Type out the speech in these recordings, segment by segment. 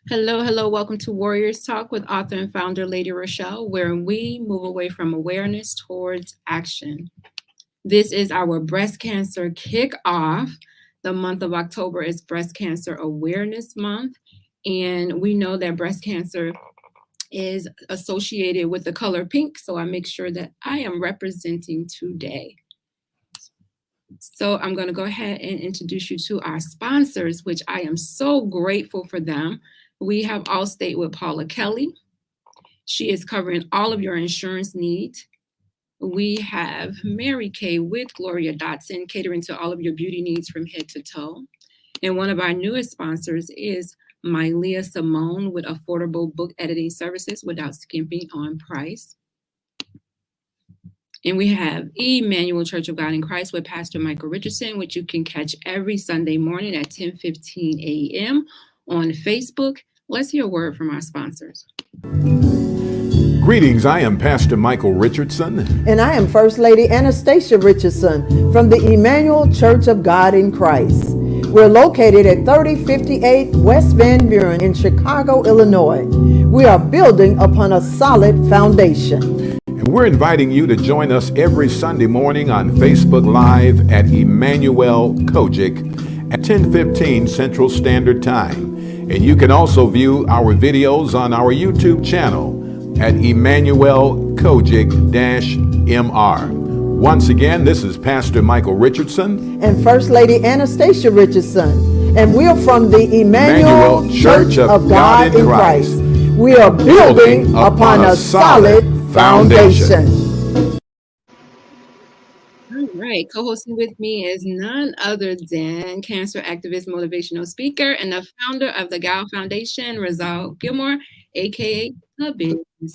Hello, hello. Welcome to Warriors Talk with author and founder Lady ReShell, where we move away from awareness towards action. This is our breast cancer kickoff. The month of October is Breast Cancer Awareness Month, and we know that breast cancer is associated with the color pink, so I make sure that I am representing today. So I'm going to go ahead and introduce you to our sponsors, which I am so grateful for them. We have Allstate with Paula Kelly. She is covering all of your insurance needs. We have Mary Kay with Gloria Dotson, catering to all of your beauty needs from head to toe. And one of our newest sponsors is MyLeah Symone with affordable book editing services without skimping on price. And we have Emanuel C.O.G.I.C with Pastor Michael Richardson, which you can catch every Sunday morning at 10:15 a.m. on Facebook. Let's hear a word from our sponsors. Greetings, I am Pastor Michael Richardson. And I am First Lady Anastasia Richardson from the Emanuel Church of God in Christ. We're located at 3058 West Van Buren in Chicago, Illinois. We are building upon a solid foundation. And we're inviting you to join us every Sunday morning on Facebook Live at Emanuel C.O.G.I.C at 10:15 Central Standard Time. And you can also view our videos on our YouTube channel at Emanuel C.O.G.I.C-MR. Once again, this is Pastor Michael Richardson and First Lady Anastasia Richardson, and we're from the Emanuel Church of God in Christ. We are building upon a solid foundation. All right, co-hosting with me is none other than cancer activist, motivational speaker, and the founder of the Gal Foundation, ReShell Gilmore, aka The Biz.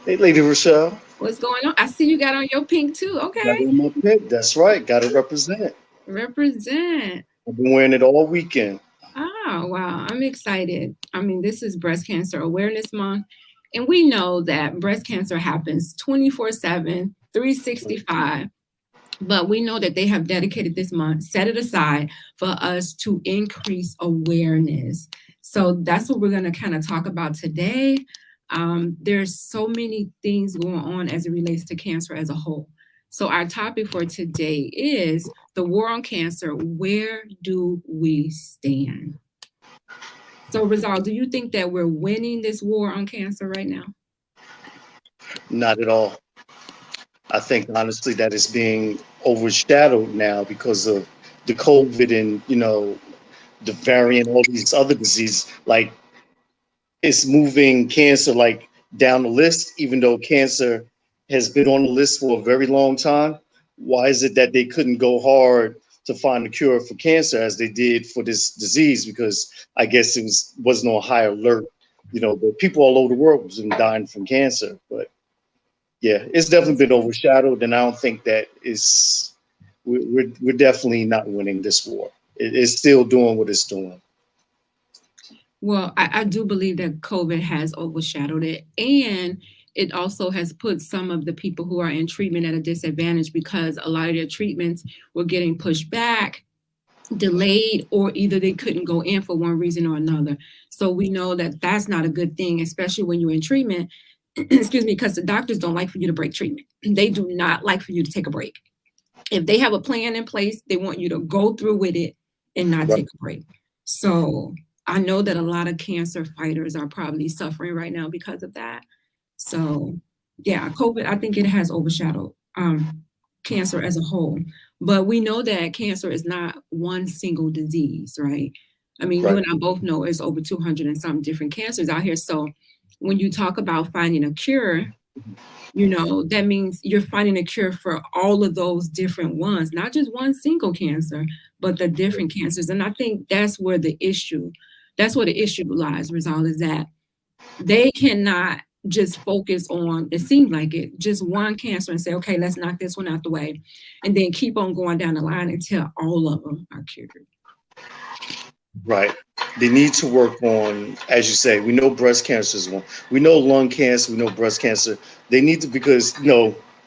Hey, Lady ReShell. What's going on? I see you got on your pink too. Okay. Got on my pink. That's right. Got to represent. Represent. I've been wearing it all weekend. Oh, wow. I'm excited. I mean, this is Breast Cancer Awareness Month, and we know that breast cancer happens 24/7, 365. But we know that they have dedicated this month, set it aside for us to increase awareness. So that's what we're going to kind of talk about today. There's so many things going on as it relates to cancer as a whole. So our topic for today is the war on cancer. Where do we stand? So ReShell, do you think that we're winning this war on cancer right now? Not at all. I think honestly that is being overshadowed now because of the COVID and, the variant, all these other diseases. Like, it's moving cancer like down the list, even though cancer has been on the list for a very long time. Why is it that they couldn't go hard to find a cure for cancer as they did for this disease? Because I guess it wasn't on high alert. The people all over the world was dying from cancer, but yeah, it's definitely been overshadowed, and I don't think that we're definitely not winning this war. It's still doing what it's doing. Well, I do believe that COVID has overshadowed it, and it also has put some of the people who are in treatment at a disadvantage because a lot of their treatments were getting pushed back, delayed, or either they couldn't go in for one reason or another. So we know that that's not a good thing, especially when you're in treatment. Excuse me, because the doctors don't like for you to break treatment. They do not like for you to take a break. If they have a plan in place, they want you to go through with it and not take a break. So I know that a lot of cancer fighters are probably suffering right now because of that. So yeah, COVID, I think it has overshadowed cancer as a whole. But we know that cancer is not one single disease, right? I mean, you and I both know it's over 200 and some different cancers out here. So when you talk about finding a cure, that means you're finding a cure for all of those different ones, not just one single cancer, but the different cancers. And I think that's where the issue lies, ReShell, is that they cannot just focus on, it seems like it, just one cancer and say, okay, let's knock this one out the way, and then keep on going down the line until all of them are cured. Right. They need to work on, as you say, we know breast cancer is one. We know lung cancer, we know breast cancer. They need to, because,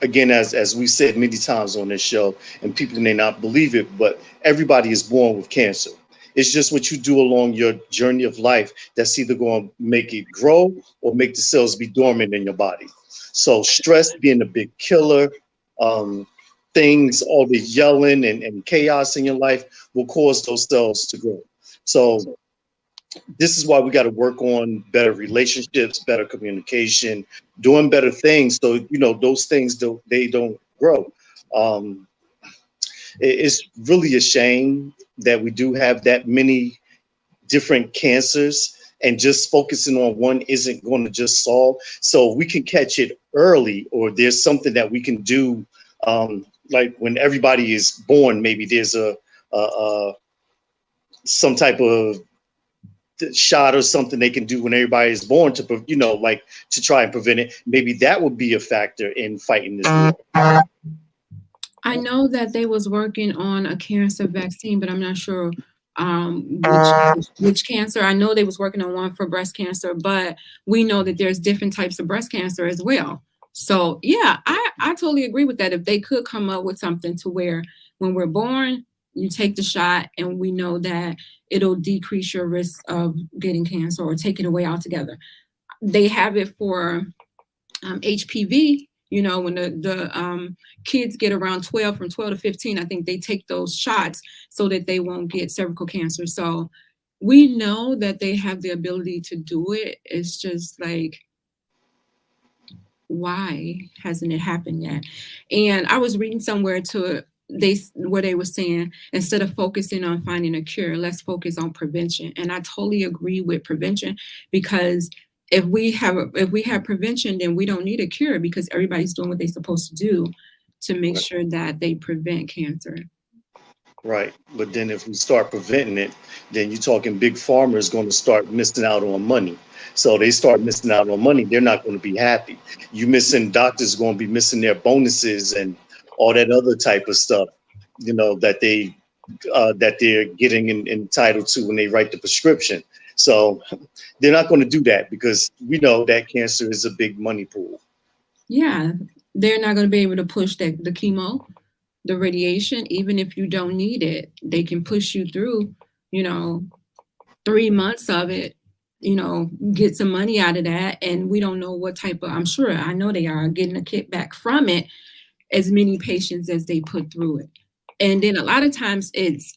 again, as we said many times on this show, and people may not believe it, but everybody is born with cancer. It's just what you do along your journey of life that's either going to make it grow or make the cells be dormant in your body. So stress being a big killer, things, all the yelling and chaos in your life will cause those cells to grow. So this is why we got to work on better relationships, better communication, doing better things. So, those things, they don't grow. It's really a shame that we do have that many different cancers, and just focusing on one isn't going to just solve. So we can catch it early, or there's something that we can do. Like when everybody is born, maybe there's some type of shot or something they can do when everybody is born to, to try and prevent it. Maybe that would be a factor in fighting this war. I know that they was working on a cancer vaccine, but I'm not sure which cancer. I know they was working on one for breast cancer, but we know that there's different types of breast cancer as well. So yeah, I totally agree with that. If they could come up with something to where when we're born, you take the shot, and we know that it'll decrease your risk of getting cancer or take it away altogether. They have it for HPV. When the kids get around from 12 to 15, I think they take those shots so that they won't get cervical cancer. So we know that they have the ability to do it. It's just like, why hasn't it happened yet? And I was reading somewhere where they were saying, instead of focusing on finding a cure, let's focus on prevention. And I totally agree with prevention, because if we have prevention, then we don't need a cure, because everybody's doing what they're supposed to do to make sure that they prevent cancer. Right. But then if we start preventing it, then you're talking big pharma is going to start missing out on money. So they start missing out on money, they're not going to be happy. Doctors are going to be missing their bonuses and all that other type of stuff, that they're getting entitled to when they write the prescription. So they're not going to do that, because we know that cancer is a big money pool. Yeah, they're not going to be able to push the chemo, the radiation, even if you don't need it. They can push you through, 3 months of it, get some money out of that. And we don't know what type of, I know they are getting a kickback from it, as many patients as they put through it. And then a lot of times it's,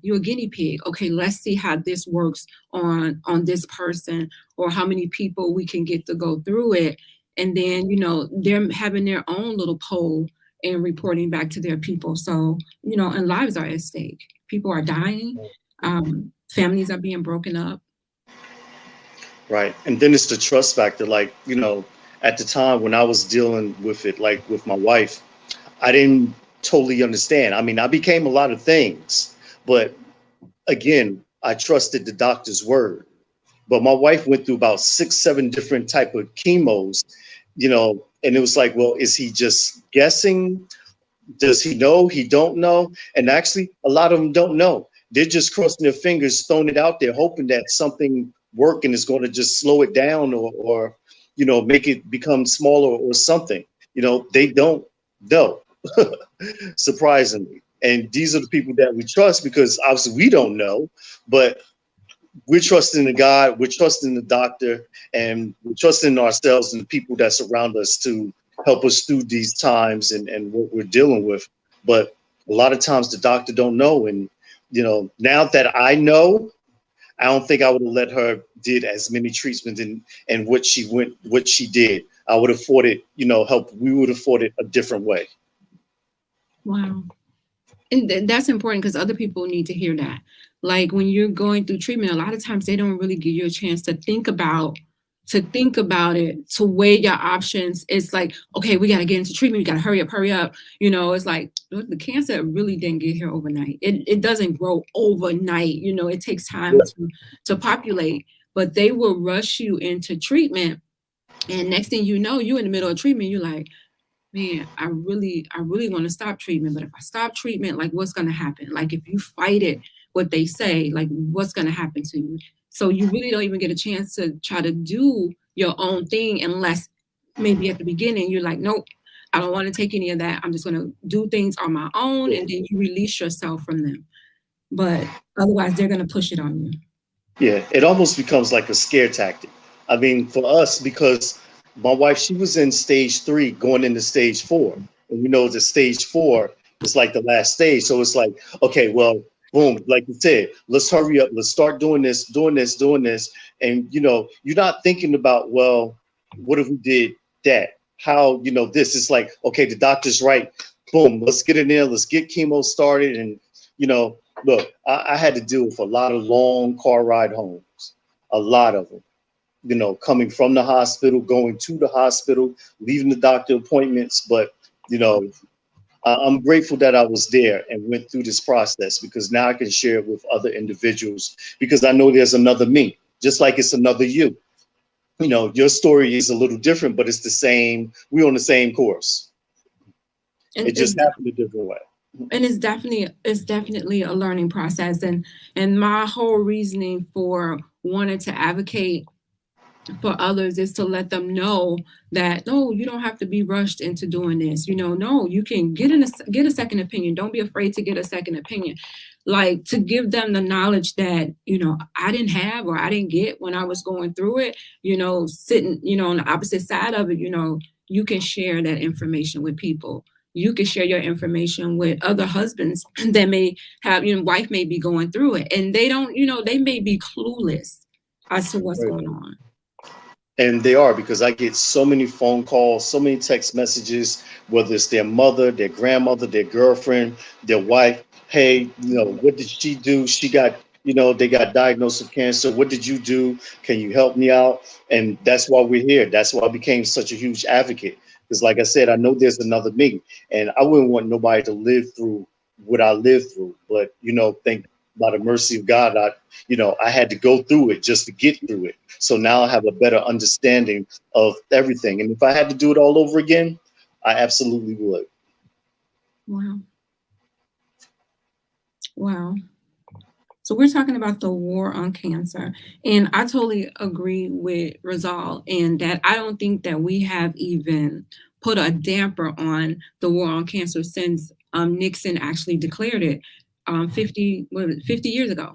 you're a guinea pig. Okay, let's see how this works on this person, or how many people we can get to go through it. And then, they're having their own little poll and reporting back to their people. So, and lives are at stake. People are dying. Families are being broken up. Right. And then it's the trust factor. Like, at the time when I was dealing with it, like with my wife, I didn't totally understand. I mean, I became a lot of things, but again, I trusted the doctor's word. But my wife went through about 6-7 different type of chemos, and it was like, well, is he just guessing? Does he know? He don't know. And actually, a lot of them don't know. They're just crossing their fingers, throwing it out there, hoping that something working is going to just slow it down or make it become smaller or something. They don't know, surprisingly. And these are the people that we trust, because obviously we don't know, but we're trusting the God, we're trusting the doctor, and we're trusting ourselves and the people that surround us to help us through these times and what we're dealing with. But a lot of times the doctor don't know. And, now that I know, I don't think I would have let her did as many treatments and what she did. I would have fought it, we would have fought it a different way. Wow. And that's important, because other people need to hear that. Like when you're going through treatment, a lot of times they don't really give you a chance to think about it, to weigh your options. It's like, okay, we got to get into treatment. We got to hurry up. It's like the cancer really didn't get here overnight. It doesn't grow overnight. It takes time to populate, but they will rush you into treatment. And next thing you know, you're in the middle of treatment. You're like, man, I really want to stop treatment. But if I stop treatment, like what's going to happen? Like if you fight it, what they say, like what's going to happen to you? So you really don't even get a chance to try to do your own thing, unless maybe at the beginning you're like, nope, I don't want to take any of that. I'm just going to do things on my own. And then you release yourself from them. but otherwise they're going to push it on you. Yeah, it almost becomes like a scare tactic. I mean, for us, because my wife, she was in stage 3 going into stage 4. And we know that stage 4 is like the last stage. So it's like, okay, well, boom, like you said, let's hurry up. Let's start doing this, doing this, doing this. And, you know, you're not thinking about, well, what if we did that? How, you know, this is like, okay, the doctor's right. Boom, let's get in there. Let's get chemo started. And, you know, look, I had to deal with a lot of long car ride homes, a lot of them, you know, coming from the hospital, going to the hospital, leaving the doctor appointments. But, you know, I'm grateful that I was there and went through this process, because now I can share it with other individuals, because I know there's another me, just like it's another you. You know, your story is a little different, but it's the same. We're on the same course. And it just happened a different way. And it's definitely a learning process. And my whole reasoning for wanting to advocate for others is to let them know that, no, you don't have to be rushed into doing this. You know, no, you can get a second opinion. Don't be afraid to get a second opinion. Like, to give them the knowledge that, you know, I didn't have, or I didn't get when I was going through it, you know, sitting, you know, on the opposite side of it, you know, you can share that information with people. You can share your information with other husbands that may have, you know, wife may be going through it, and they don't, you know, they may be clueless as to what's going on. And they are, because I get so many phone calls, so many text messages, whether it's their mother, their grandmother, their girlfriend, their wife. Hey, you know, what did she do? She got, you know, they got diagnosed with cancer. What did you do? Can you help me out? And that's why we're here. That's why I became such a huge advocate. Because like I said, I know there's another me, and I wouldn't want nobody to live through what I lived through. But, you know, by the mercy of God, I had to go through it just to get through it. So now I have a better understanding of everything. And if I had to do it all over again, I absolutely would. Wow. Wow. So we're talking about the war on cancer. And I totally agree with Rizal in that I don't think that we have even put a damper on the war on cancer since Nixon actually declared it 50 years ago.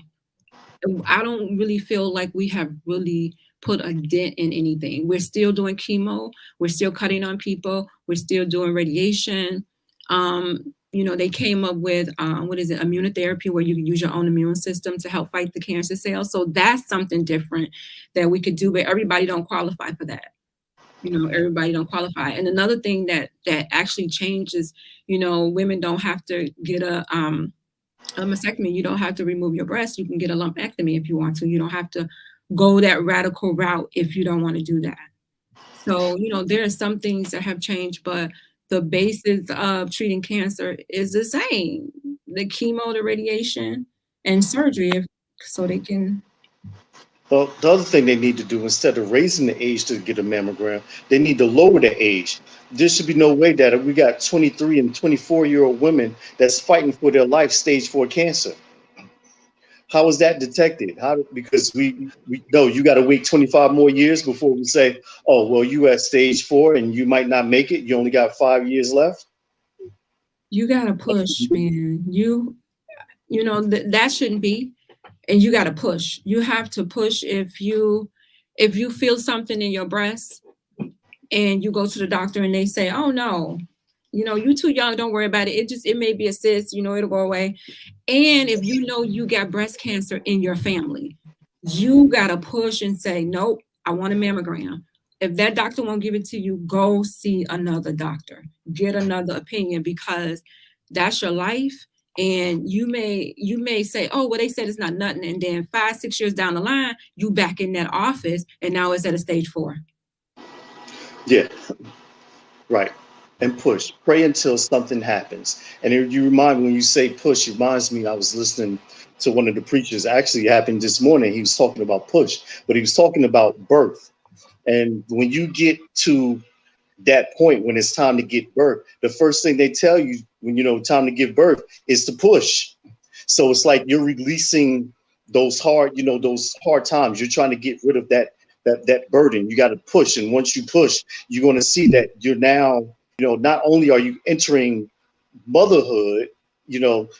I don't really feel like we have really put a dent in anything. We're still doing chemo. We're still cutting on people. We're still doing radiation. You know, they came up with, immunotherapy, where you can use your own immune system to help fight the cancer cells. So that's something different that we could do, but everybody don't qualify for that. You know, everybody don't qualify. And another thing that actually changes, you know, women don't have to get a mastectomy. You don't have to remove your breast. You can get a lumpectomy if you want to. You don't have to go that radical route if you don't want to do that. So, you know, there are some things that have changed, but the basis of treating cancer is the same: the chemo, the radiation, and surgery, so they can. Well, the other thing they need to do, instead of raising the age to get a mammogram, they need to lower the age. There should be no way that we got 23 and 24-year-old women that's fighting for their life, stage 4 cancer. How is that detected? Because we know you got to wait 25 more years before we say, oh, well, you at stage 4 and you might not make it. You only got 5 years left. You got to push, man. You know, that shouldn't be. And you got to push. You have to push. If you feel something in your breast and you go to the doctor and they say, oh no, you know, you're too young, don't worry about it. It may be a cyst, you know, it'll go away. And if you know you got breast cancer in your family, you got to push and say, nope, I want a mammogram. If that doctor won't give it to you, go see another doctor, get another opinion, because that's your life. And you may say, oh, well, they said it's not nothing. And then 5-6 years down the line, you back in that office and now it's at a stage 4. Yeah, right. And push. Pray until something happens. And you remind me, when you say push, it reminds me, I was listening to one of the preachers. Actually, it happened this morning. He was talking about push, but he was talking about birth. And when you get to that point, when it's time to give birth, the first thing they tell you when time to give birth is to push. So it's like you're releasing those hard times. You're trying to get rid of that burden. You got to push. And once you push, you're going to see that you're now, not only are you entering motherhood,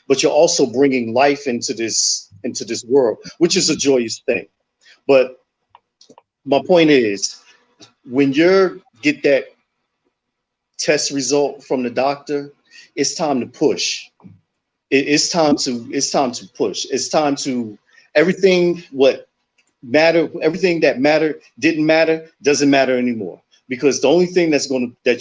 but you're also bringing life into this world, which is a joyous thing. But my point is, when you get that test result from the doctor, it's time to push. It's time to push. It's time to everything that mattered didn't matter, doesn't matter anymore. Because the only thing that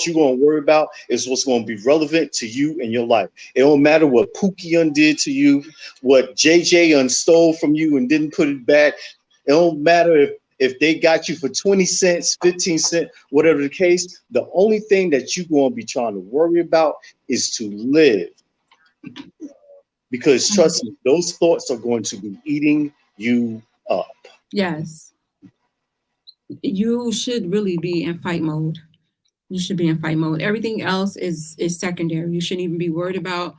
you're gonna worry about is what's gonna be relevant to you and your life. It don't matter what Pookie undid to you, what JJ unstole from you and didn't put it back. It don't matter if they got you for 20 cents, 15 cents, whatever the case. The only thing that you're gonna be trying to worry about is to live. Because trust me, those thoughts are going to be eating you up. Yes. You should really be in fight mode. You should be in fight mode. Everything else is secondary. You shouldn't even be worried about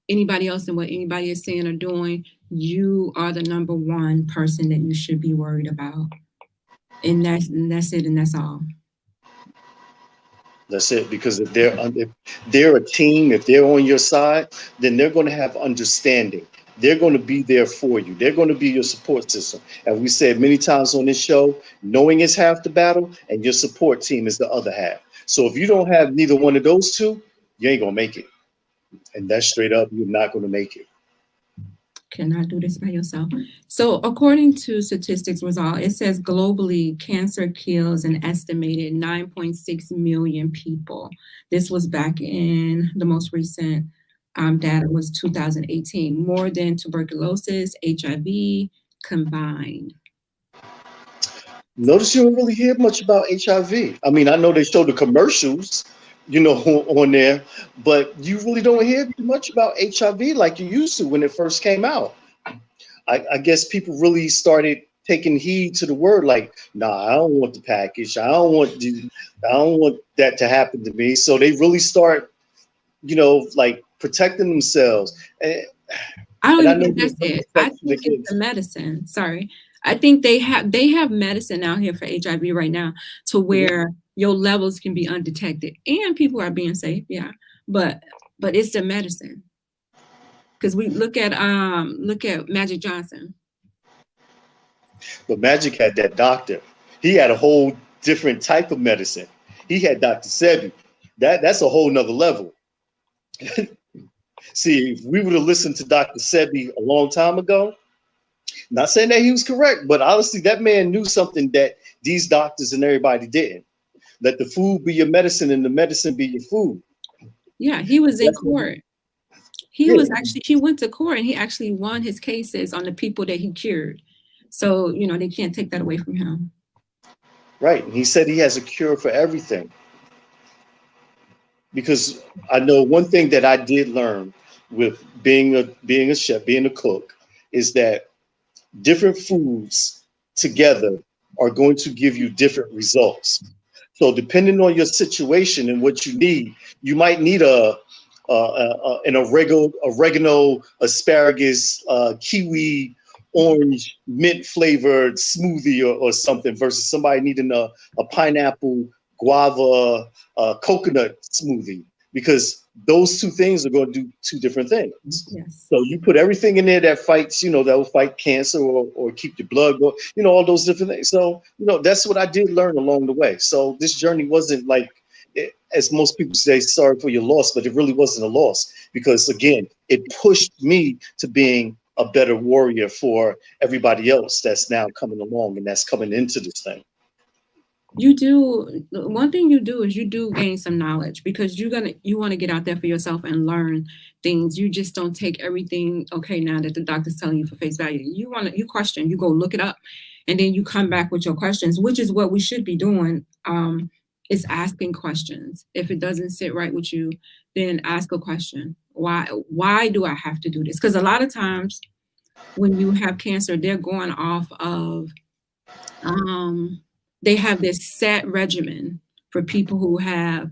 anybody else and what anybody is saying or doing. You are the number one person that you should be worried about. And that's it, and that's all. That's it. Because if they're a team, if they're on your side, then they're going to have understanding. They're going to be there for you. They're going to be your support system. And we said many times on this show, knowing is half the battle and your support team is the other half. So if you don't have neither one of those two, you ain't going to make it. And that's straight up, you're not going to make it. Cannot do this by yourself. So according to statistics result, it says globally cancer kills an estimated 9.6 million people. This was back in the most recent data was 2018, more than tuberculosis, HIV combined. Notice you don't really hear much about HIV. I mean, I know they show the commercials, on there, but you really don't hear much about HIV like you used to when it first came out. I guess people really started taking heed to the word, like, nah, I don't want the package. I don't want that to happen to me. So they really start, like protecting themselves. I don't even think that's it. I think it's the medicine. Sorry. I think they have medicine out here for HIV right now to where your levels can be undetected and people are being safe. Yeah. But it's the medicine. Because we look at Magic Johnson. But Magic had that doctor. He had a whole different type of medicine. He had Dr. Sebi. That's a whole nother level. See, if we would have listened to Dr. Sebi a long time ago, not saying that he was correct, but honestly, that man knew something that these doctors and everybody didn't. Let the food be your medicine and the medicine be your food. Yeah, he was in court. He went to court and he actually won his cases on the people that he cured. So, they can't take that away from him. Right. And he said he has a cure for everything. Because I know one thing that I did learn with being a chef, being a cook, is that different foods together are going to give you different results. So depending on your situation and what you need, you might need an oregano, asparagus, kiwi, orange, mint flavored smoothie or something versus somebody needing a pineapple, guava, coconut smoothie, because those two things are going to do two different things. Yes. So you put everything in there that fights, that will fight cancer or keep your blood going, all those different things. So, that's what I did learn along the way. So this journey wasn't like, as most people say, sorry for your loss, but it really wasn't a loss because, again, it pushed me to being a better warrior for everybody else that's now coming along and that's coming into this thing. One thing you do is you do gain some knowledge because you want to get out there for yourself and learn things. You just don't take everything, okay, now that the doctor's telling you for face value. You question, you go look it up, and then you come back with your questions, which is what we should be doing. Is asking questions. If it doesn't sit right with you, then ask a question. Why do I have to do this? Because a lot of times when you have cancer, they're going off of they have this set regimen for people who have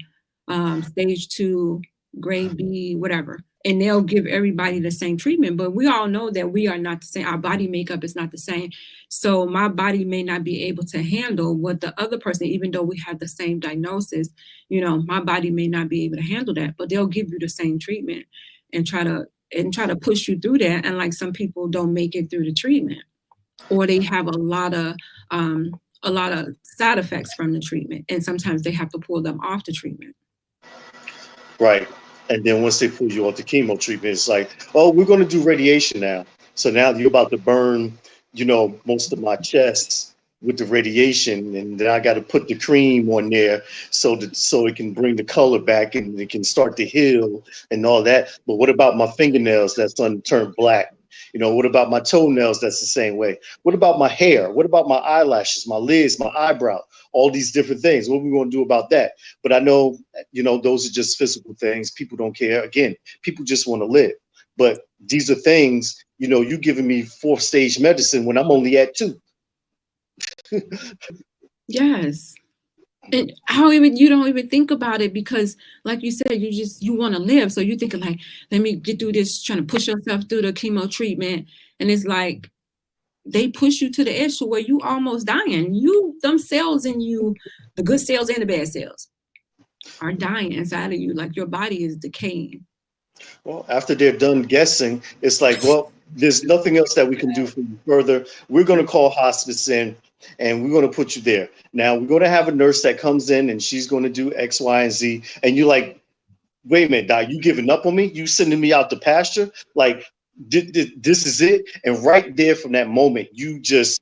stage 2, grade B, whatever. And they'll give everybody the same treatment. But we all know that we are not the same. Our body makeup is not the same. So my body may not be able to handle what the other person, even though we have the same diagnosis, my body may not be able to handle that. But they'll give you the same treatment and try to and try to push you through that. And like some people don't make it through the treatment, or they have a lot of side effects from the treatment, and sometimes they have to pull them off the treatment. Right. And then once they pull you off the chemo treatment, it's like, oh, we're going to do radiation now. So now you're about to burn, most of my chest with the radiation, and then I got to put the cream on there so it can bring the color back and it can start to heal and all that. But what about my fingernails that's turned black? What about my toenails that's the same way? What about my hair? What about my eyelashes, my lids, my eyebrow? All these different things. What are we going to do about that? But I know, those are just physical things. People don't care. Again, people just want to live. But these are things, you giving me 4th stage medicine when I'm only at 2. Yes. And you don't even think about it, because like you said, you want to live. So you think like, let me get through this, trying to push yourself through the chemo treatment. And it's like, they push you to the edge to where you almost dying. Them cells in you, the good cells and the bad cells, are dying inside of you. Like your body is decaying. Well, after they're done guessing, it's like, well, there's nothing else that we can do for you further. We're going to call hospice in, and we're going to put you there. Now, we're going to have a nurse that comes in, and she's going to do X, Y, and Z. And you're like, wait a minute, Doc, you giving up on me? You sending me out to pasture? Like, this is it? And right there from that moment, you just,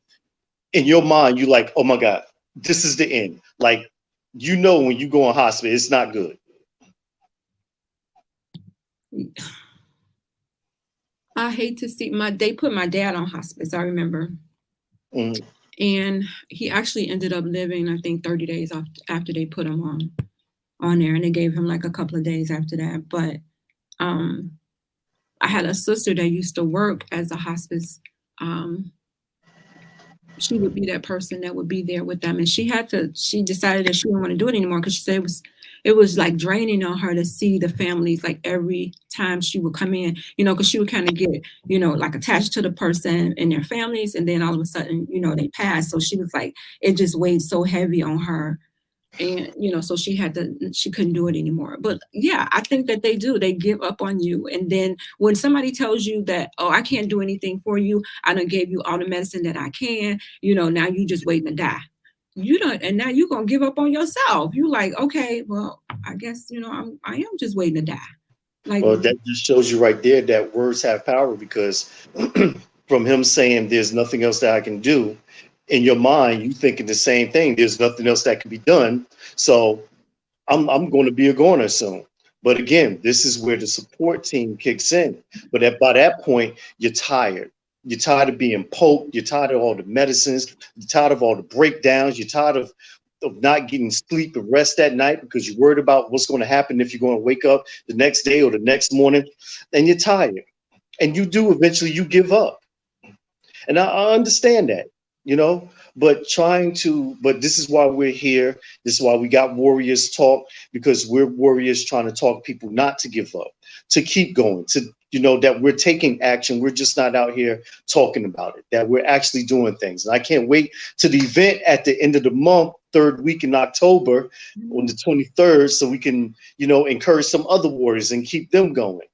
in your mind, you like, oh, my God, this is the end. Like, when you go on hospice, it's not good. I hate to see they put my dad on hospice, I remember. Mm. And he actually ended up living, I think, 30 days after they put him on there, and they gave him like a couple of days after that. But I had a sister that used to work as a hospice. She would be that person that would be there with them, and she decided that she didn't want to do it anymore, because she said it was like draining on her to see the families like every time she would come in, because she would kind of get, like attached to the person and their families, and then all of a sudden, they passed. So she was like, it just weighed so heavy on her. And, so she couldn't do it anymore. But yeah, I think that they give up on you. And then when somebody tells you that, oh, I can't do anything for you, I done gave you all the medicine that I can, now you just waiting to die. And now you're going to give up on yourself. You're like, okay, well, I guess, I am just waiting to die. Like, well, that just shows you right there that words have power, because from him saying there's nothing else that I can do, in your mind, you thinking the same thing. There's nothing else that can be done. So I'm going to be a goner soon. But again, this is where the support team kicks in. But by that point, you're tired. You're tired of being poked. You're tired of all the medicines. You're tired of all the breakdowns. You're tired of not getting sleep and rest at night because you're worried about what's going to happen if you're going to wake up the next day or the next morning. And you're tired. And you eventually give up. And I understand that. But this is why we're here. This is why we got Warriors Talk, because we're warriors trying to talk people not to give up, to keep going, to, that we're taking action. We're just not out here talking about it, that we're actually doing things. And I can't wait to the event at the end of the month, 3rd week in October, on the 23rd, so we can, encourage some other warriors and keep them going.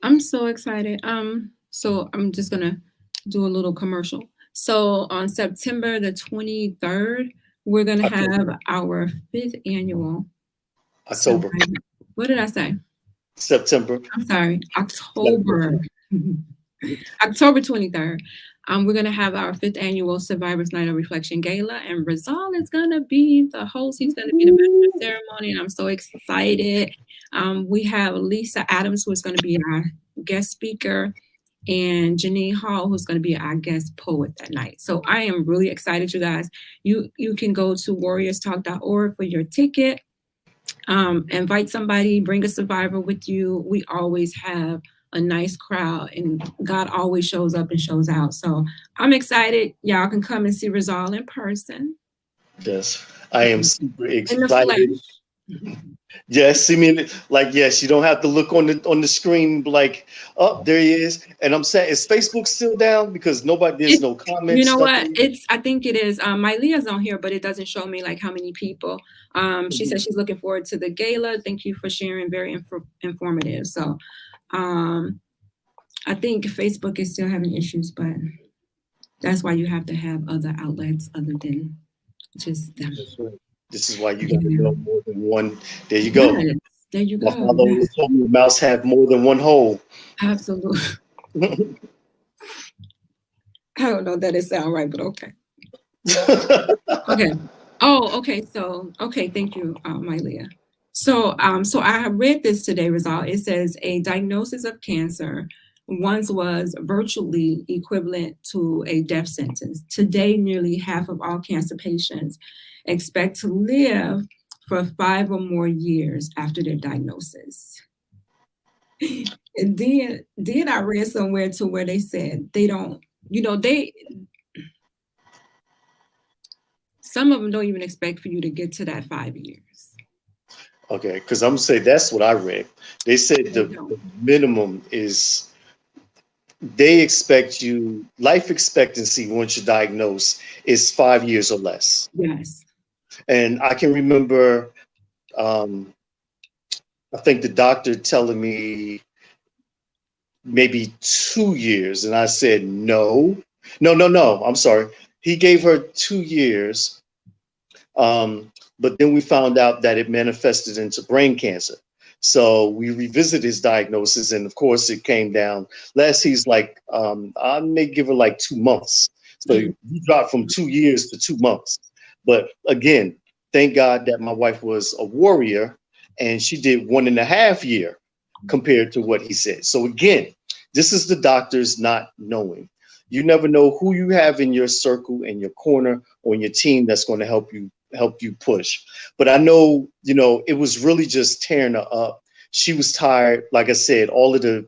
I'm so excited. So I'm just going to do a little commercial. So on September the 23rd, we're going to have our 5th annual October. What did I say? September. I'm sorry, October. October 23rd. We're going to have our 5th annual Survivors Night of Reflection Gala, and ReShell is going to be the host. He's going to be the master of ceremony, and I'm so excited. We have Lisa Adams, who is going to be our guest speaker, and Janine Hall, who's going to be our guest poet that night. So I am really excited, you guys. You can go to warriorstalk.org for your ticket. Invite somebody, bring a survivor with you. We always have a nice crowd, and God always shows up and shows out. So I'm excited. Y'all can come and see ReShell in person. Yes, I am super excited. In the flesh. Yes, yes, you don't have to look on the screen like, oh, there he is. And I'm saying, is Facebook still down? Because there's no comments. You know what? I think it is. MyLeah's on here, but it doesn't show me like how many people. She said she's looking forward to the gala. Thank you for sharing. Very informative. So I think Facebook is still having issues, but that's why you have to have other outlets other than just them. That's right. This is why you got to Yeah. know more than one. There you go. Yes, there you My go. father always told me a mouse have more than one hole. Absolutely. I don't know that it sounds right, but okay. Okay. Oh, okay. So, okay. Thank you, MyLeah. So, I have read this today result. It says a diagnosis of cancer once was virtually equivalent to a death sentence. Today, nearly half of all cancer patients expect to live for 5 or more years after their diagnosis. And then I read somewhere to where they said they don't, some of them don't even expect for you to get to that 5 years. Okay, because I'm gonna say that's what I read. They said the minimum is they expect you life expectancy once you're diagnosed is 5 years or less. Yes. And I can remember, I think the doctor telling me maybe 2 years, and I said no. I'm sorry. He gave her 2 years, but then we found out that it manifested into brain cancer. So we revisited his diagnosis, and of course, it came down. Last, he's like, I may give her like 2 months. So you dropped from 2 years to 2 months. But again, thank God that my wife was a warrior, and she did 1.5 years compared to what he said. So again, this is the doctors not knowing. You never know who you have in your circle, in your corner, or in your team that's going to help you push. But I know, it was really just tearing her up. She was tired. Like I said, all of the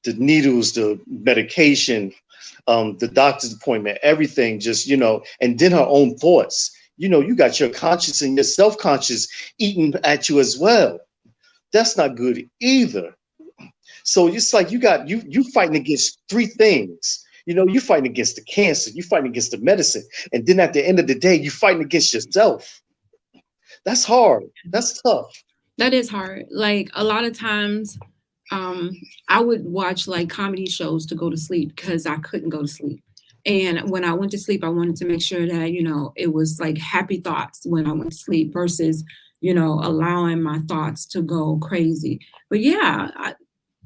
needles, the medication, the doctor's appointment, everything just, and then her own thoughts. You got your conscious and your self-conscious eating at you as well. That's not good either. So it's like you fighting against 3 things. You're fighting against the cancer, you're fighting against the medicine, and then at the end of the day, you're fighting against yourself. That's hard. That's tough. That is hard. Like a lot of times, I would watch like comedy shows to go to sleep because I couldn't go to sleep. And when I went to sleep, I wanted to make sure that, it was like happy thoughts when I went to sleep versus, allowing my thoughts to go crazy. But yeah,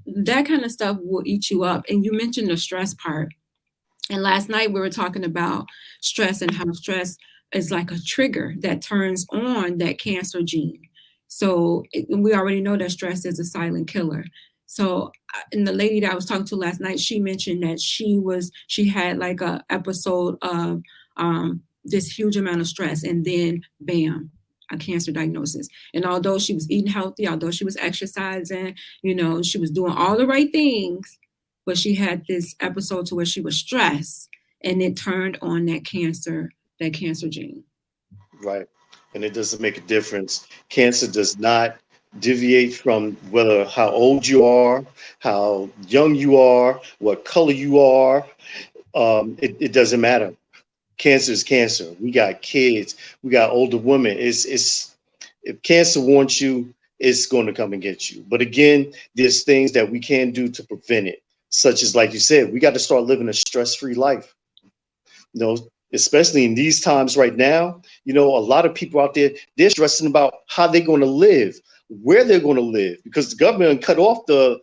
that kind of stuff will eat you up. And you mentioned the stress part. And last night we were talking about stress and how stress is like a trigger that turns on that cancer gene. So we already know that stress is a silent killer. So, and the lady that I was talking to last night, she mentioned that she had like a episode of this huge amount of stress, and then bam, a cancer diagnosis. And although she was eating healthy, although she was exercising, she was doing all the right things, but she had this episode to where she was stressed, and it turned on that cancer gene. Right. And it doesn't make a difference. Cancer does not deviate from how old you are, how young you are, what color you are. It doesn't matter. Cancer is cancer. We got kids, we got older women. It's if cancer wants you, it's going to come and get you. But again, there's things that we can do to prevent it, such as, like you said, we got to start living a stress-free life. Especially in these times right now, a lot of people out there, they're stressing about how they're going to live, where they're going to live, because the government cut off the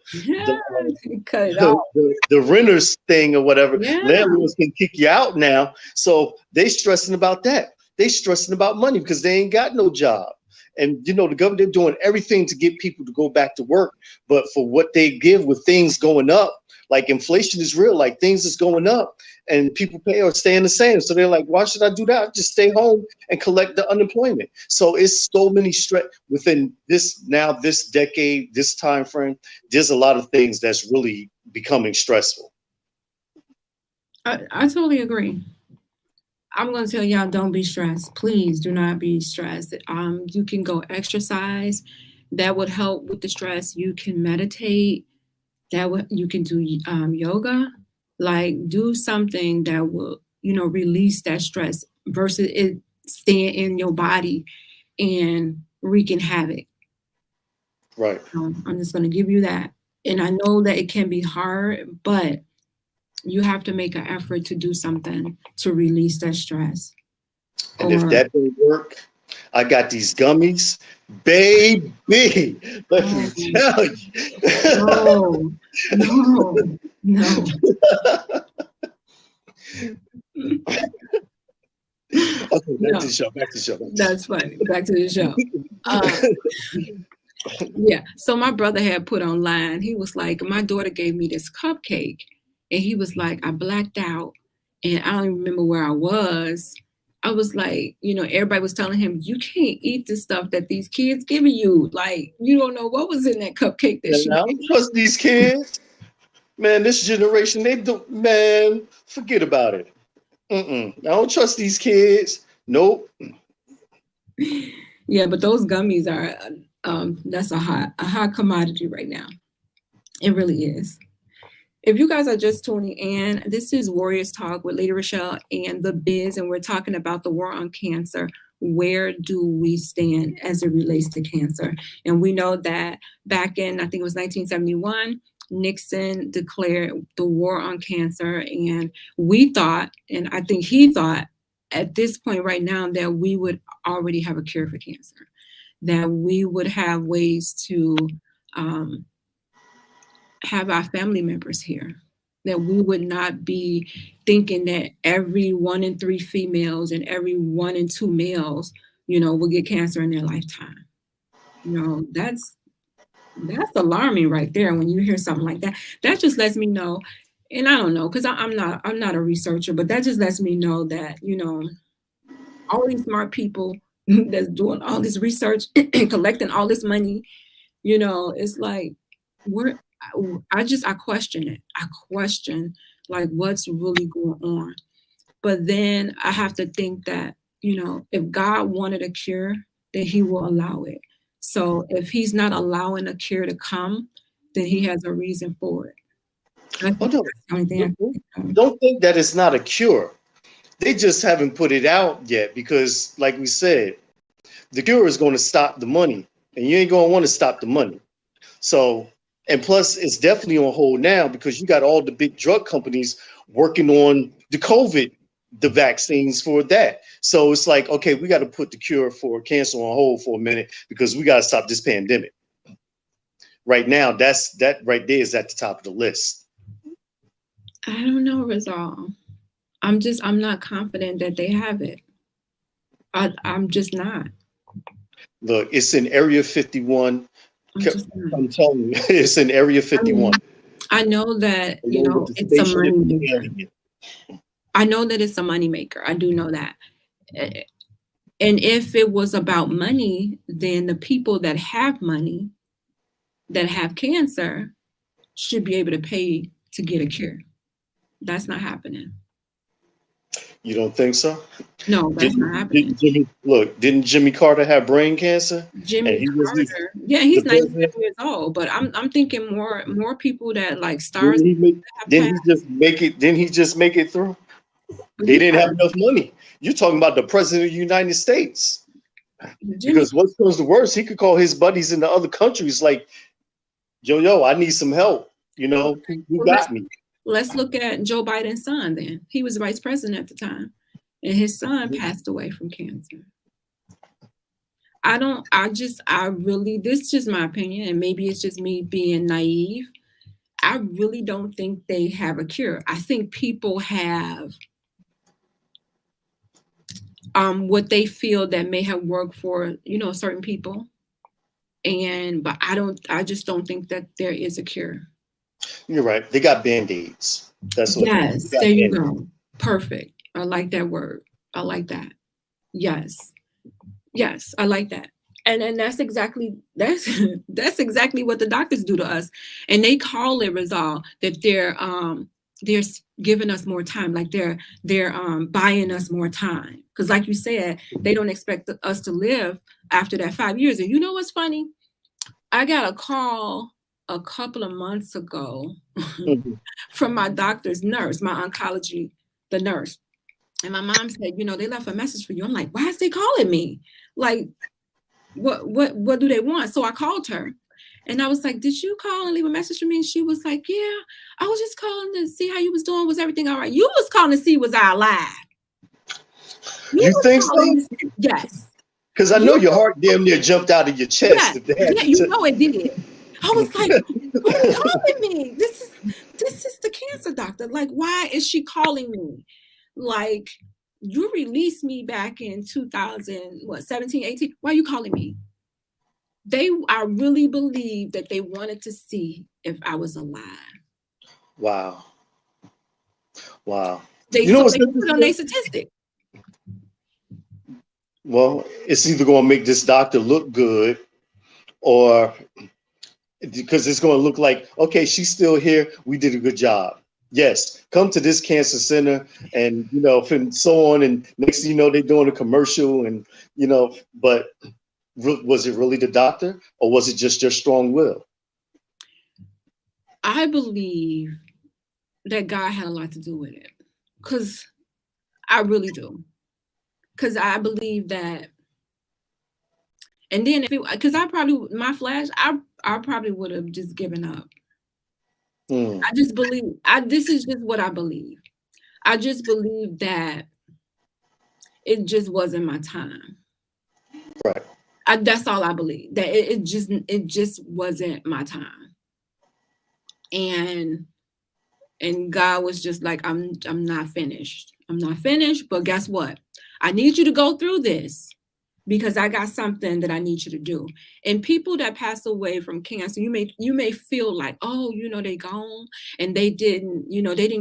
renters thing or whatever. Yeah. Landlords can kick you out now. So they stressing about that. They stressing about money because they ain't got no job. And, the government, they're doing everything to get people to go back to work. But for what they give with things going up, like inflation is real, like things is going up and people pay or staying the same. So they're like, why should I do that? I just stay home and collect the unemployment. So it's so many stress within this decade, this time frame. There's a lot of things that's really becoming stressful. I totally agree. I'm going to tell y'all, don't be stressed. Please do not be stressed. You can go exercise. That would help with the stress. You can meditate. You can do yoga. Like, do something that will, release that stress versus it staying in your body and wreaking havoc. Right. I'm just going to give you that. And I know that it can be hard, but you have to make an effort to do something to release that stress. And if that don't work, I got these gummies, baby. Let me tell you. No. Okay, back to the show. That's funny. Back to the show. Yeah. So my brother had put online, he was like, my daughter gave me this cupcake. And he was like, I blacked out and I don't even remember where I was. I was like, everybody was telling him, you can't eat the stuff that these kids giving you. Like, you don't know what was in that cupcake that I don't trust these kids. Man, this generation, they don't, man, forget about it. I don't trust these kids. Nope. Yeah, but those gummies are, that's a hot commodity right now. It really is. If you guys are just tuning in, this is Warriors Talk with Lady ReShell and the Biz, and we're talking about the war on cancer. Where do we stand as it relates to cancer? And we know that back in, I think it was 1971, Nixon declared the war on cancer. And we thought, and I think he thought at this point right now, that we would already have a cure for cancer, that we would have ways to have our family members here, that we would not be thinking that every 1 in 3 females and every 1 in 2 males, will get cancer in their lifetime. That's alarming right there. When you hear something like that, that just lets me know, and I don't know, because I'm not a researcher, but that just lets me know that, all these smart people that's doing all this research and collecting all this money, it's like, I question it. I question like what's really going on. But then I have to think that, if God wanted a cure, then he will allow it. So if he's not allowing a cure to come, then he has a reason for it. Don't think that it's not a cure. They just haven't put it out yet because, like we said, the cure is going to stop the money, and you ain't going to want to stop the money. So, and plus, it's definitely on hold now because you got all the big drug companies working on the vaccines for that. So it's like, okay, we got to put the cure for cancer on hold for a minute because we got to stop this pandemic. Right now, that right there is at the top of the list. I don't know, Rizal. I'm not confident that they have it. I'm just not. Look, it's in Area 51. I'm telling you, it's in Area 51. I know that, it's a money maker. I know that it's a money maker. I do know that. And if it was about money, then the people that have money, that have cancer, should be able to pay to get a cure. That's not happening. You don't think so? No, that's not happening. Didn't Jimmy Carter have brain cancer? Jimmy Carter, he's 97 years old, but I'm thinking more people that like stars. Didn't he just make it through? They didn't have enough money. You're talking about the president of the United States. Because what comes to worse, he could call his buddies in the other countries like, yo, I need some help. Who got me? Let's look at Joe Biden's son then. He was vice president at the time, and his son passed away from cancer. This is just my opinion, and maybe it's just me being naive. I really don't think they have a cure. I think people have what they feel that may have worked for, certain people. But I just don't think that there is a cure. You're right. They got Band-Aids. That's what yes, there you go. Perfect. I like that word. I like that. Yes, I like that. And that's exactly what the doctors do to us. And they call it Rizal, that they're giving us more time, like they're buying us more time. Because like you said, they don't expect us to live after that 5 years. And you know what's funny? I got a call a couple of months ago from my doctor's nurse, my oncology, the nurse. And my mom said, they left a message for you. I'm like, why is they calling me? Like, what do they want? So I called her And I was like, did you call and leave a message for me? And she was like, yeah, I was just calling to see how you was doing. Was everything all right? You was calling to see was I alive. You think so? Yes. Because I know your heart damn near jumped out of your chest. Yeah, you know it did. I was like, why are you calling me? This is the cancer doctor. Like, why is she calling me? Like, you released me back in 17, 18. Why are you calling me? I really believe that they wanted to see if I was alive. Wow. They put on their statistic. Well, it's either going to make this doctor look good, or because it's going to look like, okay, she's still here. We did a good job. Yes, come to this cancer center, and and so on. And next thing you know, they're doing a commercial, and but was it really the doctor, or was it just your strong will? I believe that God had a lot to do with it, because I really do. Because I believe that, and then because I probably would have just given up. I just believe, this is just what I believe. I just believe that it just wasn't my time. Right. That's all I believe. That it just wasn't my time. And God was just like, I'm not finished. I'm not finished, but guess what? I need you to go through this, because I got something that I need you to do. And people that pass away from cancer, you may feel like, oh, they gone and they didn't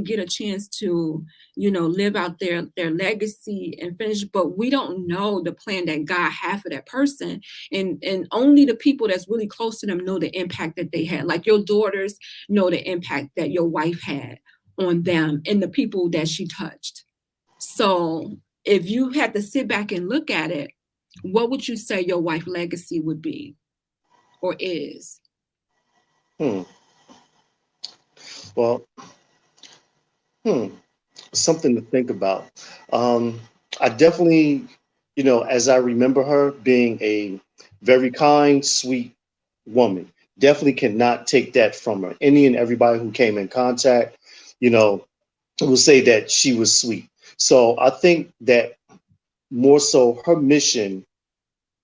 get a chance to, live out their legacy and finish. But we don't know the plan that God had for that person. And only the people that's really close to them know the impact that they had. Like your daughters know the impact that your wife had on them and the people that she touched. So if you had to sit back and look at it, what would you say your wife's legacy would be or is? Well, something to think about. I definitely, as I remember her being a very kind, sweet woman, definitely cannot take that from her. Any and everybody who came in contact, will say that she was sweet. So I think that more so her mission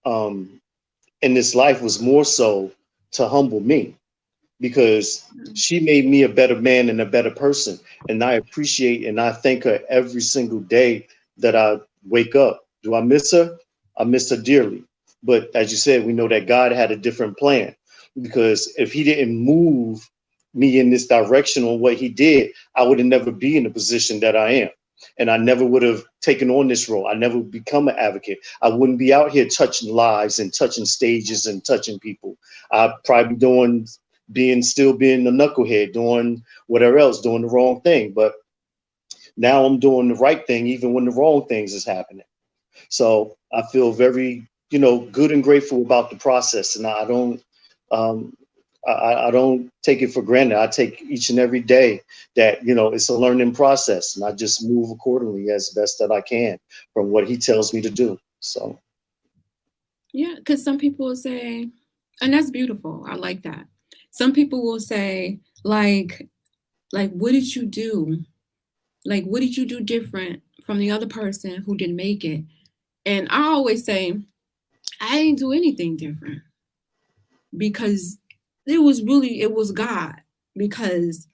in this life was more so to humble me, because she made me a better man and a better person. And I appreciate and I thank her every single day that I wake up. Do I miss her? I miss her dearly. But as you said, we know that God had a different plan, because if he didn't move me in this direction on what he did, I would have never be in the position that I am. And I never would have taken on this role. I never would become an advocate. I wouldn't be out here touching lives and touching stages and touching people. I'd probably be still being a knucklehead, doing whatever else, doing the wrong thing. But now I'm doing the right thing, even when the wrong things is happening. So I feel very, good and grateful about the process. And I don't take it for granted. I take each and every day that, it's a learning process, and I just move accordingly as best that I can from what he tells me to do. So. Yeah, because some people will say, and that's beautiful. I like that. Some people will say, like, what did you do? Like, what did you do different from the other person who didn't make it? And I always say, I didn't do anything different, because it was God. Because,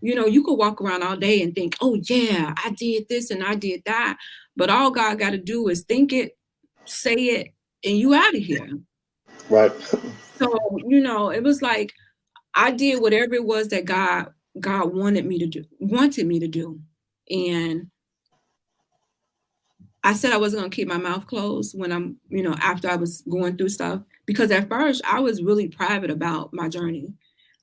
you could walk around all day and think, oh yeah, I did this and I did that. But all God got to do is think it, say it, and you out of here. Right. So, it was like, I did whatever it was that God wanted me to do. And I said I wasn't going to keep my mouth closed when I'm, after I was going through stuff, because at first I was really private about my journey.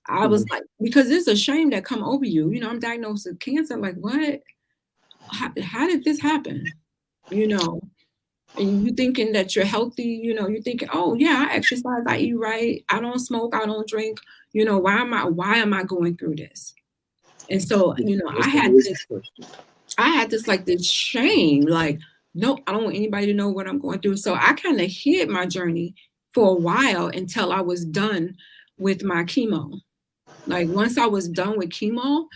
I was like, because it's a shame that come over you. I'm diagnosed with cancer. Like, what? How did this happen? And you thinking that you're healthy, you're thinking, oh yeah, I exercise, I eat right, I don't smoke, I don't drink. Why am I going through this? And so, I had this like this shame, like, nope, I don't want anybody to know what I'm going through. So I kind of hid my journey for a while until I was done with my chemo. Like once I was done with chemo,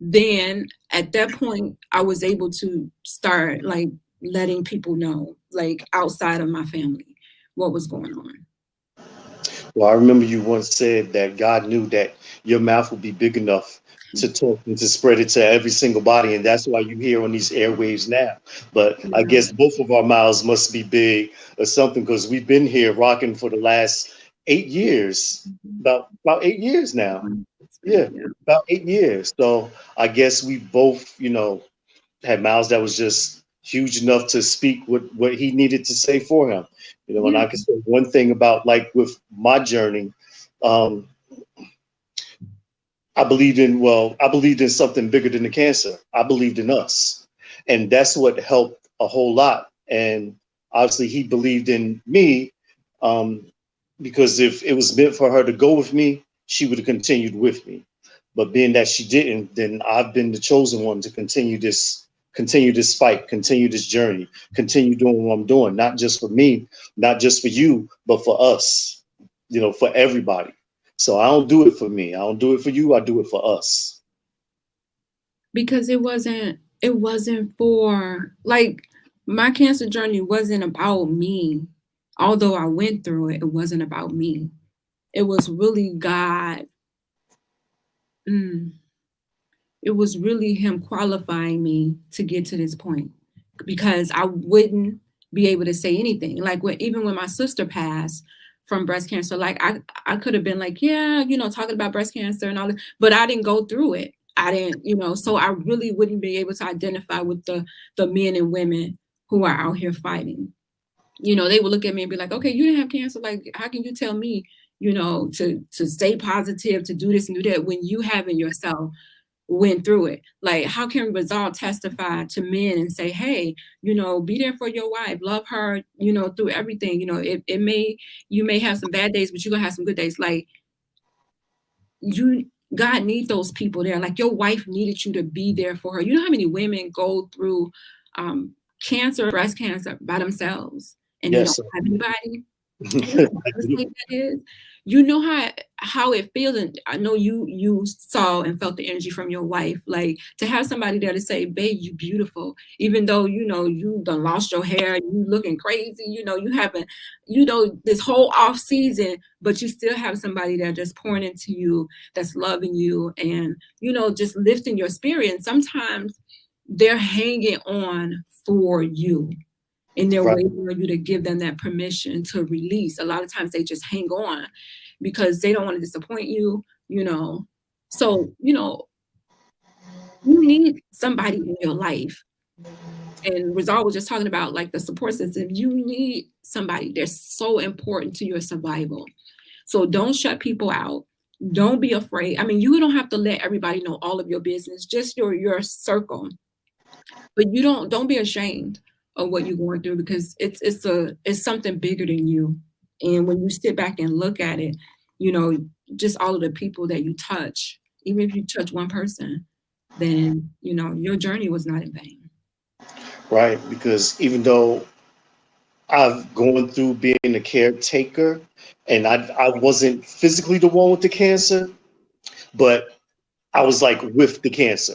then at that point I was able to start like letting people know, like outside of my family, what was going on. Well, I remember you once said that God knew that your mouth would be big enough to talk and to spread it to every single body, and that's why you're here on these airwaves now. But I Yeah. guess both of our mouths must be big or something, because we've been here rocking for the last 8 years, about 8 years now. Yeah, Yeah. about 8 years. So I guess we both, had mouths that was just huge enough to speak what he needed to say for him. And Yeah. I can say one thing about like with my journey, um, I believed in something bigger than the cancer. I believed in us. And that's what helped a whole lot. And obviously he believed in me, um, because if it was meant for her to go with me, she would have continued with me. But being that she didn't, then I've been the chosen one to continue this fight, continue this journey, continue doing what I'm doing, not just for me, not just for you, but for us, for everybody. So I don't do it for me. I don't do it for you. I do it for us. Because it wasn't for like my cancer journey wasn't about me. Although I went through it, it wasn't about me. It was really God. It was really him qualifying me to get to this point, because I wouldn't be able to say anything. Like even when my sister passed from breast cancer, like I could have been like, yeah, talking about breast cancer and all that, but I didn't go through it. I didn't, so I really wouldn't be able to identify with the men and women who are out here fighting. They would look at me and be like, okay, you didn't have cancer. Like, how can you tell me, to stay positive, to do this and do that when you haven't yourself went through it? Like, how can Resolve testify to men and say, hey, be there for your wife, love her, through everything. You may have some bad days, but you're gonna have some good days. Like, God needs those people there. Like, your wife needed you to be there for her. You know how many women go through cancer, breast cancer by themselves, and they don't Yes. have anybody? You know how devastating that is. You know how it feels, and I know you saw and felt the energy from your wife. Like, to have somebody there to say, "Babe, you beautiful," even though you done lost your hair, you looking crazy. You haven't, this whole off season, but you still have somebody there just pouring into you, that's loving you, and just lifting your spirit. And sometimes they're hanging on for you. And they're Right. waiting for you to give them that permission to release. A lot of times they just hang on because they don't want to disappoint you, So, you need somebody in your life. And Rizal was just talking about like the support system. You need somebody. They're so important to your survival. So don't shut people out. Don't be afraid. I mean, you don't have to let everybody know all of your business, just your circle. But don't be ashamed of what you're going through, because it's something bigger than you. And when you sit back and look at it, just all of the people that you touch, even if you touch one person, then your journey was not in vain. Right. Because even though I've gone through being a caretaker, and I wasn't physically the one with the cancer, but I was like with the cancer.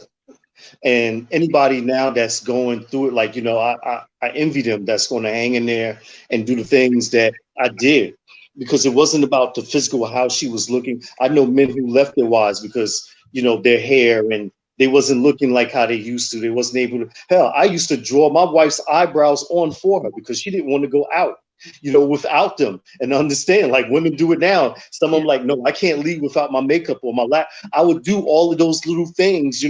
And anybody now that's going through it, like, I envy them that's going to hang in there and do the things that I did, because it wasn't about the physical, how she was looking. I know men who left their wives because, their hair, and they wasn't looking like how they used to. They wasn't able to. Hell, I used to draw my wife's eyebrows on for her because she didn't want to go out, without them. And understand, like, women do it now. Some of them like, no, I can't leave without my makeup or my lap. I would do all of those little things,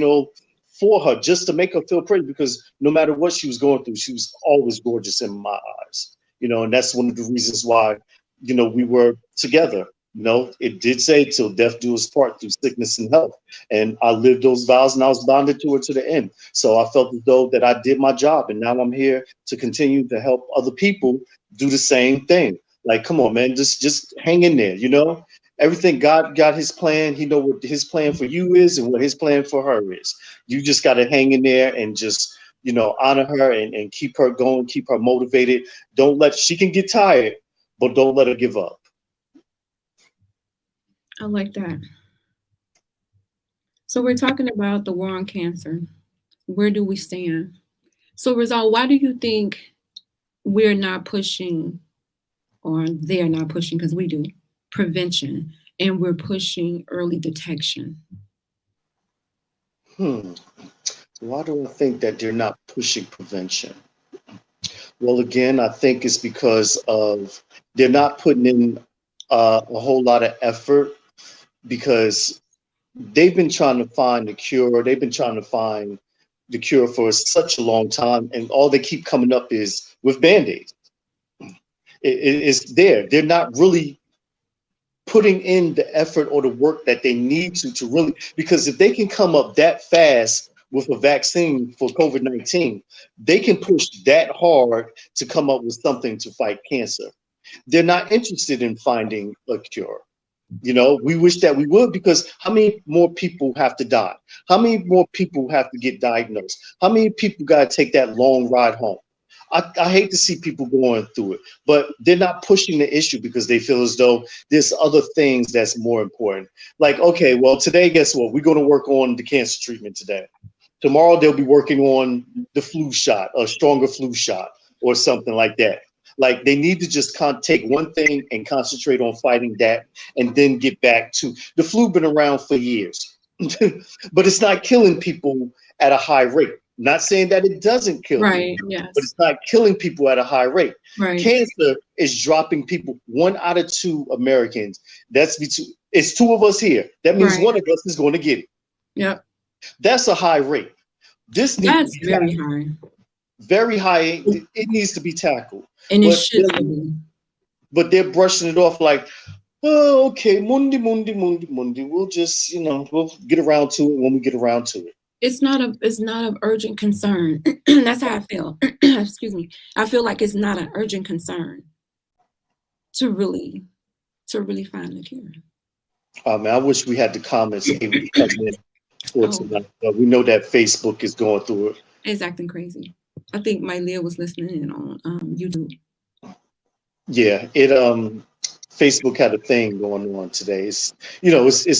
for her, just to make her feel pretty, because no matter what she was going through, she was always gorgeous in my eyes, and that's one of the reasons why, we were together. It did say till death do us part, through sickness and health. And I lived those vows, and I was bonded to her to the end. So I felt as though that I did my job, and now I'm here to continue to help other people do the same thing. Like, come on, man, just hang in there, Everything, God got his plan. He know what his plan for you is and what his plan for her is. You just got to hang in there and just, honor her and keep her going, keep her motivated. She can get tired, but don't let her give up. I like that. So we're talking about the war on cancer. Where do we stand? So Rizal, why do you think we're not pushing, or they're not pushing, because we do, prevention, and we're pushing early detection? Why do I think that they're not pushing prevention? Well, again, I think it's because of they're not putting in a whole lot of effort, because they've been trying to find the cure. They've been trying to find the cure for such a long time, and all they keep coming up is with Band-Aids. It's there. They're not really putting in the effort or the work that they need to really, because if they can come up that fast with a vaccine for COVID-19, they can push that hard to come up with something to fight cancer. They're not interested in finding a cure. You know, we wish that we would, because how many more people have to die? How many more people have to get diagnosed? How many people got to take that long ride home? I hate to see people going through it, but they're not pushing the issue because they feel as though there's other things that's more important. Like, okay, well, today, guess what? We're going to work on the cancer treatment today. Tomorrow, they'll be working on the flu shot, a stronger flu shot, or something like that. Like, they need to just take one thing and concentrate on fighting that, and then get back to the flu. Been around for years, but it's not killing people at a high rate. Not saying that it doesn't kill Right. people, Yes. but it's not killing people at a high rate. Right. Cancer is dropping people. 1 out of 2 Americans. It's 2 of us here. That means Right. one of us is going to get it. Yep. That's a high rate. This needs That's to be very tackled. high. Very high. It needs to be tackled. And it But should be. But they're brushing it off like, oh, okay, Monday. We'll just, we'll get around to it when we get around to it. It's not of urgent concern. That's how I feel. Excuse me. I feel like it's not an urgent concern to really find the cure. Man, I wish we had the comments able to come in for tonight. But we know that Facebook is going through it. It's acting crazy. I think MyLeah was listening in on YouTube. Yeah, Facebook had a thing going on today. It's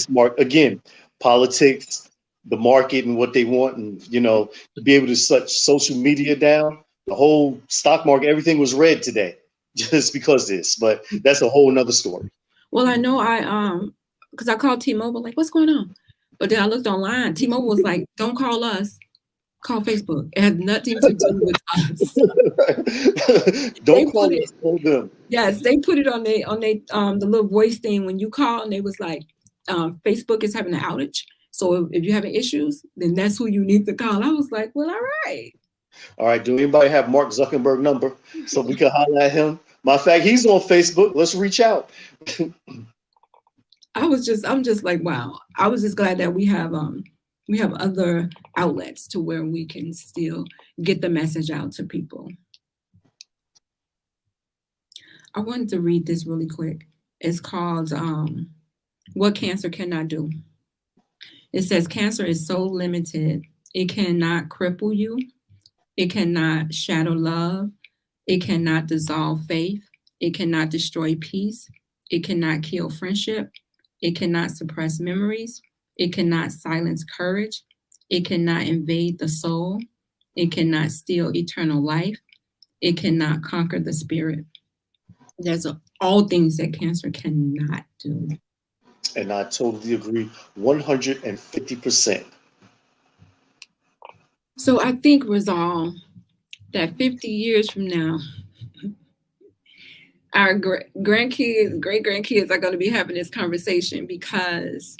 smart. Again, politics, the market and what they want, and to be able to shut social media down. The whole stock market, everything was red today, just because of this. But that's a whole nother story. Well, I know because I called T-Mobile, like, what's going on? But then I looked online. T-Mobile was like, don't call us, call Facebook. It has nothing to do with us. Don't call us, call them. Yes, they put it on the little voice thing when you call, and they was like, Facebook is having an outage. So if you're having issues, then that's who you need to call. I was like, well, all right. All right. Do anybody have Mark Zuckerberg number so we can holler at him? Matter of fact, he's on Facebook. Let's reach out. I'm just like, wow. I was just glad that we have other outlets to where we can still get the message out to people. I wanted to read this really quick. It's called What Cancer Cannot Do. It says cancer is so limited. It cannot cripple you. It cannot shatter love. It cannot dissolve faith. It cannot destroy peace. It cannot kill friendship. It cannot suppress memories. It cannot silence courage. It cannot invade the soul. It cannot steal eternal life. It cannot conquer the spirit. There's all things that cancer cannot do. And I totally agree 150%. So I think, Rizal, that 50 years from now, our great grandkids are going to be having this conversation, because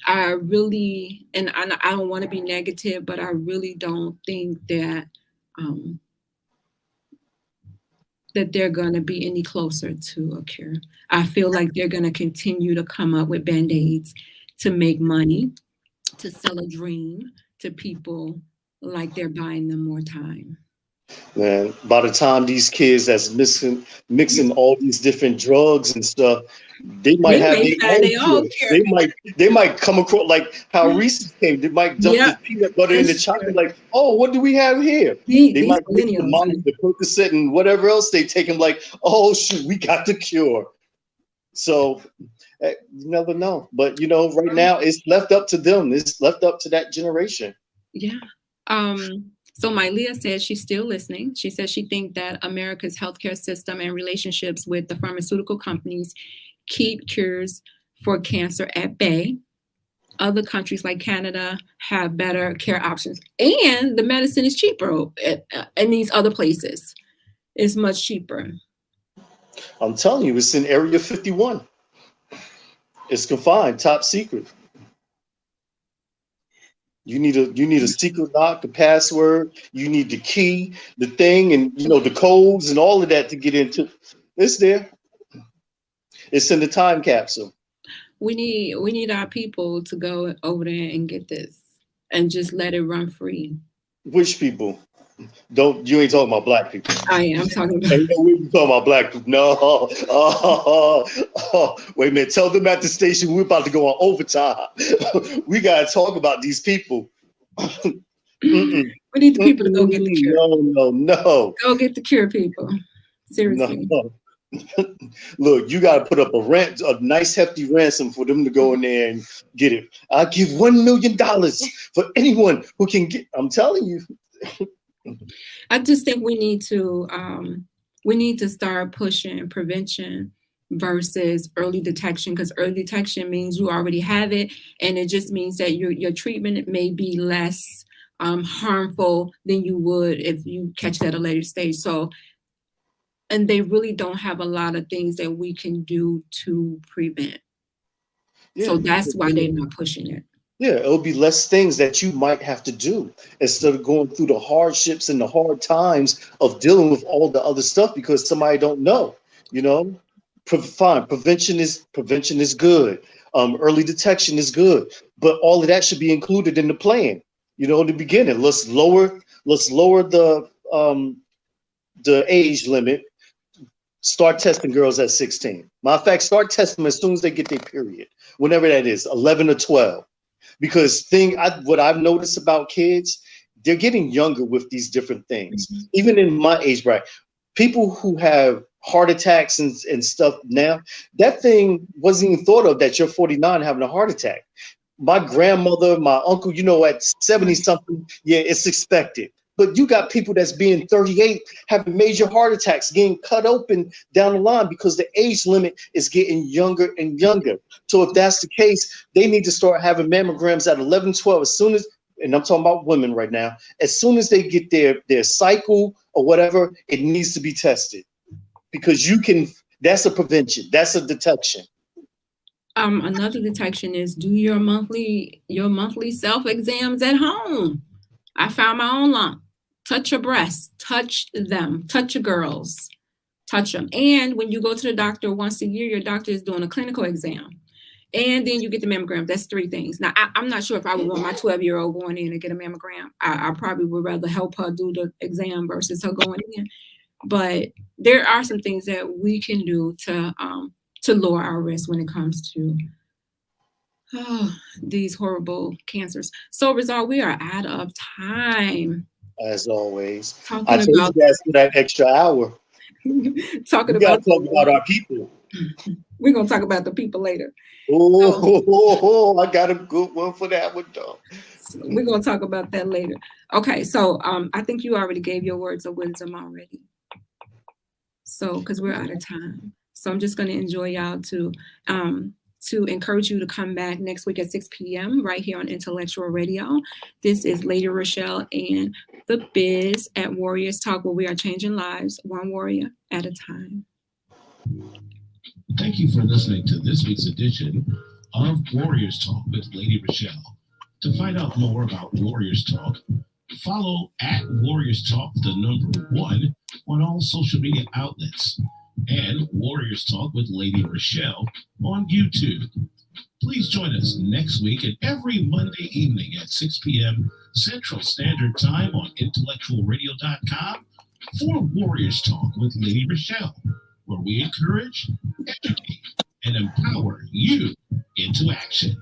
I really, and I don't want to be negative, but I really don't think that that they're going to be any closer to a cure. I feel like they're going to continue to come up with Band-Aids to make money, to sell a dream to people, like they're buying them more time. Man, by the time these kids that's mixing all these different drugs and stuff, they might have their own cure. They might come across like how Reese's came. They might dump the peanut butter in the chocolate. Like, oh, what do we have here? They might take the mommy, the Percocet, and whatever else they take. Them like, oh shoot, we got the cure. So, You never know. But, right now it's left up to them. It's left up to that generation. Yeah. So MyLeah says she's still listening. She says she thinks that America's healthcare system and relationships with the pharmaceutical companies keep cures for cancer at bay. Other countries like Canada have better care options, and the medicine is cheaper in these other places. It's much cheaper. I'm telling you, it's in Area 51. It's confined, top secret. You need a secret lock, the password. You need the key, the thing, and the codes and all of that to get into. It's there. It's in the time capsule. We need our people to go over there and get this and just let it run free. Which people? You ain't talking about black people. I am talking about. We talking about black people. No. Wait a minute. Tell them at the station we're about to go on overtime. We gotta talk about these people. We need the people to go get the cure. No. Go get the cure, people. Seriously. No. Look, you got to put up a nice hefty ransom for them to go in there and get it. I'll give $1 million for anyone who can get. I'm telling you. I just think we need to start pushing prevention versus early detection, because early detection means you already have it, and it just means that your treatment may be less harmful than you would if you catch it at a later stage. So. And they really don't have a lot of things that we can do to prevent. Yeah, so that's why they're not pushing it. Yeah, it'll be less things that you might have to do instead of going through the hardships and the hard times of dealing with all the other stuff because somebody don't know. Fine. Prevention is good. Early detection is good, but all of that should be included in the plan. In the beginning, let's lower the age limit. Start testing girls at 16. Matter of fact, start testing them as soon as they get their period, whenever that is, 11 or 12. Because what I've noticed about kids, they're getting younger with these different things. Mm-hmm. Even in my age bracket, people who have heart attacks and stuff now, that thing wasn't even thought of that you're 49 having a heart attack. My grandmother, my uncle, at 70 something, yeah, it's expected. But you got people that's being 38 having major heart attacks, getting cut open down the line because the age limit is getting younger and younger. So if that's the case, they need to start having mammograms at 11, 12 as soon as, and I'm talking about women right now, as soon as they get their cycle or whatever, it needs to be tested because that's a prevention. That's a detection. Another detection is do your monthly self exams at home. I found my own lump. Touch your breasts, touch them, touch your girls, touch them. And when you go to the doctor once a year, your doctor is doing a clinical exam. And then you get the mammogram. That's 3 things. Now, I'm not sure if I would want my 12-year-old going in and get a mammogram. I probably would rather help her do the exam versus her going in. But there are some things that we can do to lower our risk when it comes to these horrible cancers. So, Rizal, we are out of time. As always. I told you guys for that extra hour. Talking about our people. We're going to talk about the people later. I got a good one for that one, though. We're going to talk about that later. Okay, so I think you already gave your words of wisdom already. So, because we're out of time. So I'm just going to enjoy y'all to encourage you to come back next week at 6 p.m. right here on Intellectual Radio. This is Lady ReShell and the Biz at Warriors Talk, where we are changing lives one warrior at a time. Thank you for listening to this week's edition of Warriors Talk with Lady ReShell. To find out more about Warriors Talk, follow at Warriors Talk, the number 1, on all social media outlets, and Warriors Talk with Lady ReShell on YouTube. Please join us next week and every Monday evening at 6 p.m. Central Standard Time on intellectualradio.com for Warriors Talk with Lady ReShell, where we encourage, educate, and empower you into action.